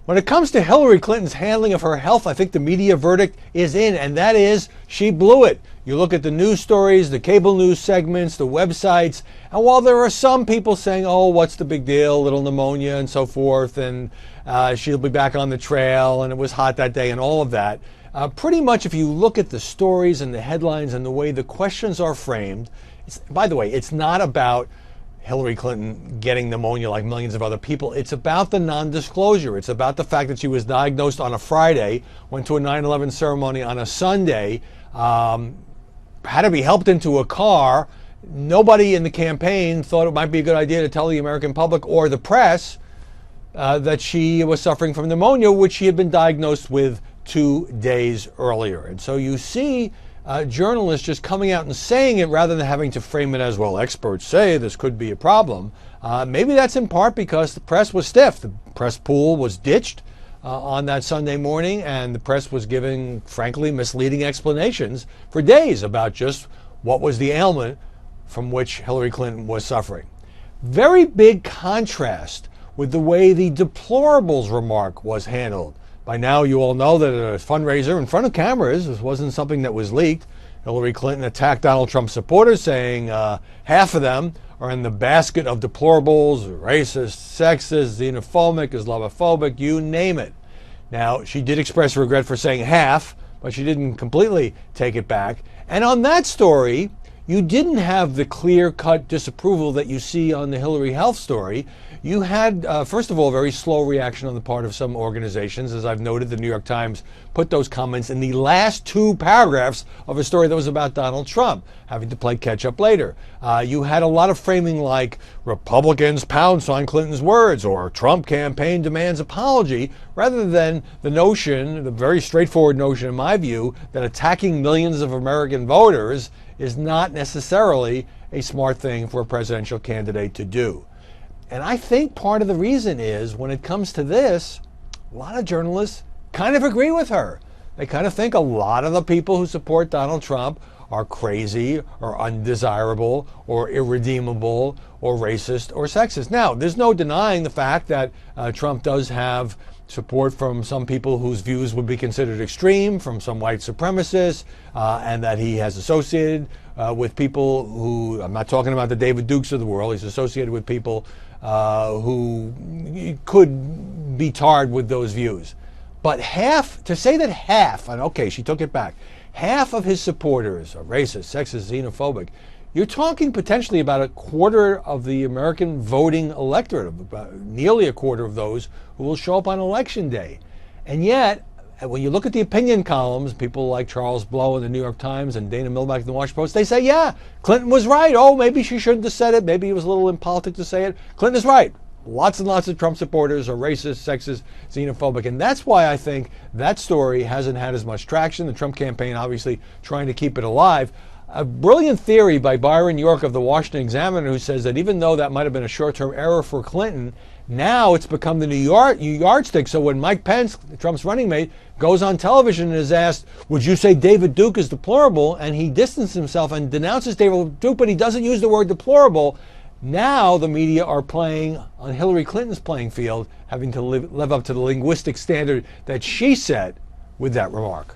When it comes to Hillary Clinton's handling of her health, I think the media verdict is in, and that is she blew it. You look at the news stories, the cable news segments, the websites, and while there are some people saying, oh, what's the big deal, little pneumonia and so forth, and she'll be back on the trail, and it was hot that day and all of that, pretty much if you look at the stories and the headlines and the way the questions are framed, by the way, it's not about Hillary Clinton getting pneumonia like millions of other people. It's about the non-disclosure. It's about the fact that she was diagnosed on a Friday, went to a 9/11 ceremony on a Sunday, had to be helped into a car. Nobody in the campaign thought it might be a good idea to tell the American public or the press that she was suffering from pneumonia, which she had been diagnosed with 2 days earlier. And so you see journalists just coming out and saying it rather than having to frame it as, well, experts say this could be a problem. Maybe that's in part because the press was stiff. The press pool was ditched on that Sunday morning, and the press was giving, frankly, misleading explanations for days about just what was the ailment from which Hillary Clinton was suffering. Very big contrast with the way the deplorables remark was handled. By now, you all know that a fundraiser in front of cameras, this wasn't something that was leaked. Hillary Clinton attacked Donald Trump supporters, saying half of them are in the basket of deplorables, racist, sexist, xenophobic, Islamophobic, you name it. Now, she did express regret for saying half, but she didn't completely take it back. And on that story, you didn't have the clear-cut disapproval that you see on the Hillary Health story. You had, first of all, a very slow reaction on the part of some organizations. As I've noted, the New York Times put those comments in the last 2 paragraphs of a story that was about Donald Trump, having to play catch-up later. You had a lot of framing like Republicans pounce on Clinton's words or Trump campaign demands apology, rather than the notion, the very straightforward notion in my view, that attacking millions of American voters is not necessarily a smart thing for a presidential candidate to do. And I think part of the reason is, when it comes to this, a lot of journalists kind of agree with her. They kind of think a lot of the people who support Donald Trump are crazy or undesirable or irredeemable or racist or sexist. Now, there's no denying the fact that Trump does have support from some people whose views would be considered extreme, from some white supremacists, and that he has associated with people who, I'm not talking about the David Dukes of the world, he's associated with people who could be tarred with those views. But to say that half, and okay, she took it back, half of his supporters are racist, sexist, xenophobic, you're talking potentially about a quarter of the American voting electorate, about nearly a quarter of those who will show up on election day. And yet, when you look at the opinion columns, people like Charles Blow in the New York Times and Dana Milback in the Washington Post, they say, yeah, Clinton was right. Oh, maybe she shouldn't have said it. Maybe it was a little impolitic to say it. Clinton is right. Lots and lots of Trump supporters are racist, sexist, xenophobic. And that's why I think that story hasn't had as much traction. The Trump campaign obviously trying to keep it alive. A brilliant theory by Byron York of the Washington Examiner, who says that even though that might have been a short-term error for Clinton, now it's become the new yardstick. So when Mike Pence, Trump's running mate, goes on television and is asked, would you say David Duke is deplorable? And he distances himself and denounces David Duke, but he doesn't use the word deplorable. Now the media are playing on Hillary Clinton's playing field, having to live up to the linguistic standard that she set with that remark.